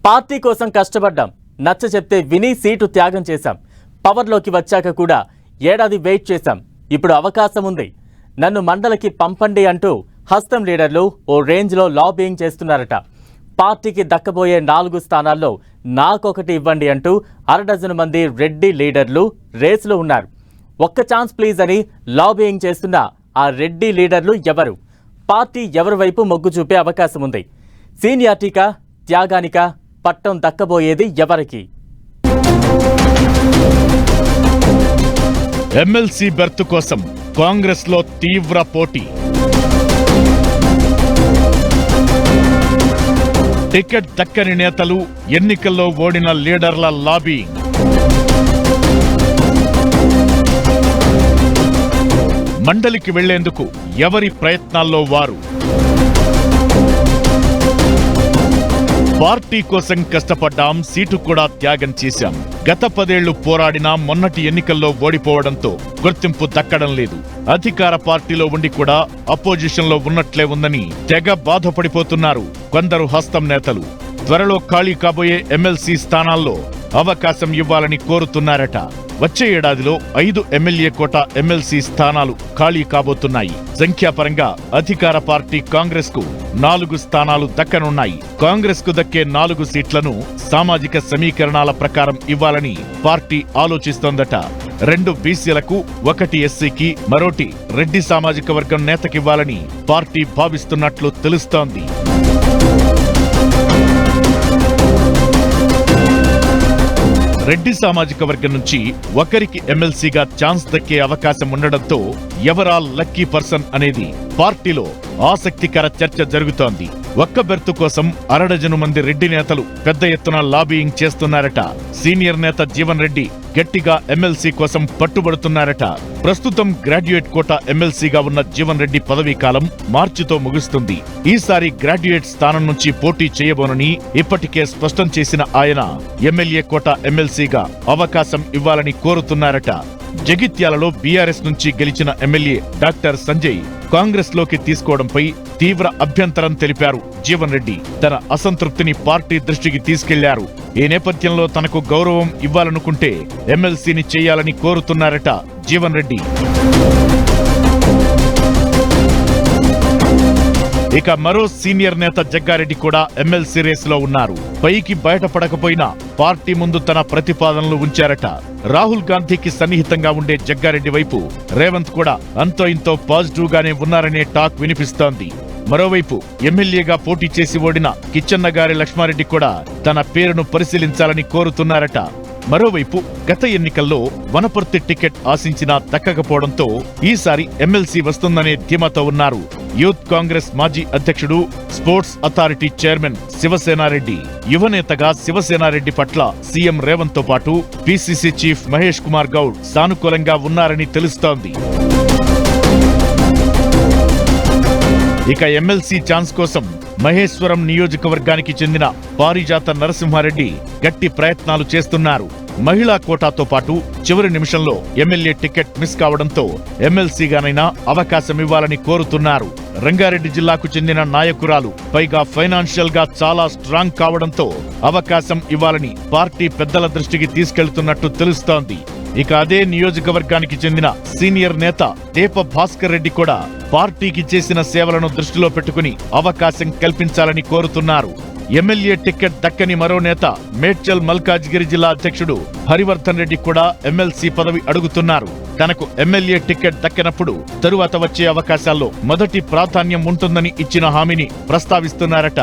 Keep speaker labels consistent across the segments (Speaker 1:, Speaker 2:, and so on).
Speaker 1: Party కోసం కష్టపడ్డాం, నచ్చ చెప్తే విని సీటు త్యాగం చేశాం. పవర్లోకి వచ్చాక కూడా ఏడాది వెయిట్ చేశాం. ఇప్పుడు అవకాశం ఉంది, నన్ను మండలికి పంపండి అంటూ హస్తం లీడర్లు ఓ రేంజ్లో లాబింగ్ చేస్తున్నారట. పార్టీకి దక్కబోయే 4 స్థానాల్లో నాకొకటి ఇవ్వండి అంటూ అరడజను మంది రెడ్డి లీడర్లు రేసులో ఉన్నారు. ఒక్క ఛాన్స్ ప్లీజ్ అని లాబింగ్ చేస్తున్న ఆ రెడ్డి లీడర్లు ఎవరు? పార్టీ ఎవరి వైపు మొగ్గు చూపే అవకాశం ఉంది? సీనియారిటీకా, త్యాగానికా పట్టం దక్కబోయేది ఎవరికి?
Speaker 2: ఎమ్మెల్సీ బెర్త్ కోసం కాంగ్రెస్ లో తీవ్ర పోటీ. టికెట్ దక్కని నేతలు, ఎన్నికల్లో ఓడిన లీడర్ల లాబింగ్. మండలికి వెళ్లేందుకు ఎవరి ప్రయత్నాల్లో వారు. పార్టీ కోసం కష్టపడ్డాం, సీటు కూడా త్యాగం చేశాం. గత 10 ఏళ్లు పోరాడినా మొన్నటి ఎన్నికల్లో ఓడిపోవడంతో గుర్తింపు దక్కడం లేదు. అధికార పార్టీలో ఉండి కూడా అపోజిషన్ లో ఉన్నట్లే ఉందని తెగ బాధపడిపోతున్నారు కొందరు హస్తం నేతలు. త్వరలో ఖాళీ కాబోయే ఎమ్మెల్సీ స్థానాల్లో అవకాశం ఇవ్వాలని కోరుతున్నారట. వచ్చే ఏడాదిలో 5 ఎమ్మెల్యే కోట ఎమ్మెల్సీ స్థానాలు ఖాళీ కాబోతున్నాయి. సంఖ్యాపరంగా అధికార పార్టీ కాంగ్రెస్ కు 4 స్థానాలు దక్కనున్నాయి. కాంగ్రెస్ కు దక్కే 4 సీట్లను సామాజిక సమీకరణాల ప్రకారం ఇవ్వాలని పార్టీ ఆలోచిస్తోందట. 2 బీసీలకు, 1 ఎస్సీకి, మరోటి రెడ్డి సామాజిక వర్గం నేతకివ్వాలని పార్టీ భావిస్తున్నట్లు తెలుస్తోంది. రెడ్డి సామాజిక వర్గం నుంచి ఒకరికి ఎమ్మెల్సీగా ఛాన్స్ దక్కే అవకాశం ఉండడంతో ఎవరా లక్కీ పర్సన్ అనేది పార్టీలో ఆసక్తికర చర్చ జరుగుతోంది. ఒక్క బెర్తు కోసం అరడజను మంది రెడ్డి నేతలు పెద్ద ఎత్తున లాబియింగ్ చేస్తున్నారట. సీనియర్ నేత జీవన్ రెడ్డి గట్టిగా ఎమ్మెల్సీ కోసం పట్టుబడుతున్నారట. ప్రస్తుతం గ్రాడ్యుయేట్ కోట ఎమ్మెల్సీగా ఉన్న జీవన్ రెడ్డి పదవీ కాలం మార్చితో ముగుస్తుంది. ఈసారి గ్రాడ్యుయేట్ స్థానం నుంచి పోటీ చేయబోనని ఇప్పటికే స్పష్టం చేసిన ఆయన ఎమ్మెల్యే కోట ఎమ్మెల్సీగా అవకాశం ఇవ్వాలని కోరుతున్నారట. జగిత్యాలలో బీఆర్ఎస్ నుంచి గెలిచిన ఎమ్మెల్యే డాక్టర్ సంజయ్ కాంగ్రెస్ లోకి తీసుకోవడంపై తీవ్ర అభ్యంతరం తెలిపారు జీవన్ రెడ్డి. తన అసంతృప్తిని పార్టీ దృష్టికి తీసుకెళ్లారు. ఈ నేపథ్యంలో తనకు గౌరవం ఇవ్వాలనుకుంటే ఎమ్మెల్సీని చేయాలని కోరుతున్నారట జీవన్ రెడ్డి. ఇక మరో సీనియర్ నేత జగ్గారెడ్డి కూడా ఎమ్మెల్సీ రేసులో ఉన్నారు. పైకి బయటపడకపోయినా పార్టీ ముందు తన ప్రతిపాదనలు ఉంచారట. రాహుల్ గాంధీకి సన్నిహితంగా ఉండే జగ్గారెడ్డి వైపు రేవంత్ కూడా అంతో ఇంతో పాజిటివ్ గానే ఉన్నారనే టాక్ వినిపిస్తోంది. మరోవైపు ఎమ్మెల్యేగా పోటీ చేసి ఓడిన కిచ్చన్నగారి లక్ష్మారెడ్డి కూడా తన పేరును పరిశీలించాలని కోరుతున్నారట. మరోవైపు గత ఎన్నికల్లో వనపర్తి టికెట్ ఆశించినా దక్కకపోవడంతో ఈసారి ఎమ్మెల్సీ వస్తుందనే ధీమాతో ఉన్నారు యూత్ కాంగ్రెస్ మాజీ అధ్యక్షుడు, స్పోర్ట్స్ అథారిటీ చైర్మన్ శివసేనారెడ్డి. యువనేతగా శివసేనారెడ్డి పట్ల సీఎం రేవంత్ తో పాటు పీసీసీ చీఫ్ మహేష్ కుమార్ గౌడ్ సానుకూలంగా ఉన్నారని తెలుస్తోంది. ఇక ఎమ్మెల్సీ ఛాన్స్ కోసం మహేశ్వరం నియోజకవర్గానికి చెందిన పారిజాత నరసింహారెడ్డి గట్టి ప్రయత్నాలు చేస్తున్నారు. మహిళా కోటాతో పాటు చివరి నిమిషంలో ఎమ్మెల్యే టికెట్ మిస్ కావడంతో ఎమ్మెల్సీగానైనా అవకాశం ఇవ్వాలని కోరుతున్నారు. రంగారెడ్డి జిల్లాకు చెందిన నాయకురాలు, పైగా ఫైనాన్షియల్ గా చాలా స్ట్రాంగ్ కావడంతో అవకాశం ఇవ్వాలని పార్టీ పెద్దల దృష్టికి తీసుకెళ్తున్నట్టు తెలుస్తోంది. ఇక అదే నియోజకవర్గానికి చెందిన సీనియర్ నేత తేప భాస్కర్ రెడ్డి కూడా పార్టీకి చేసిన సేవలను దృష్టిలో పెట్టుకుని అవకాశం కల్పించాలని కోరుతున్నారు. ఎమ్మెల్యే టికెట్ దక్కని మరో నేత మేడ్చల్ మల్కాజ్గిరి జిల్లా అధ్యక్షుడు హరివర్ధన్ రెడ్డి కూడా ఎమ్మెల్సీ పదవి అడుగుతున్నారు. తనకు ఎమ్మెల్యే టికెట్ దక్కనప్పుడు తరువాత వచ్చే అవకాశాల్లో మొదటి ప్రాధాన్యం ఉంటుందని ఇచ్చిన హామీని ప్రస్తావిస్తున్నారట.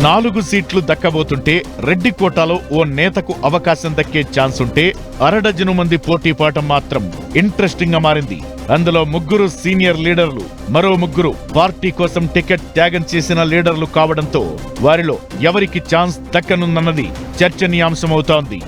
Speaker 2: 4 సీట్లు దక్కబోతుంటే రెడ్డి కోటాలో ఓ నేతకు అవకాశం దక్కే ఛాన్స్ ఉంటే అరడజను మంది పోటీపాఠం మాత్రం ఇంట్రెస్టింగ్ గా మారింది. అందులో 3 సీనియర్ లీడర్లు, మరో 3 పార్టీ కోసం టికెట్ త్యాగం చేసిన లీడర్లు కావడంతో వారిలో ఎవరికి ఛాన్స్ దక్కనుందన్నది చర్చనీయాంశమవుతోంది.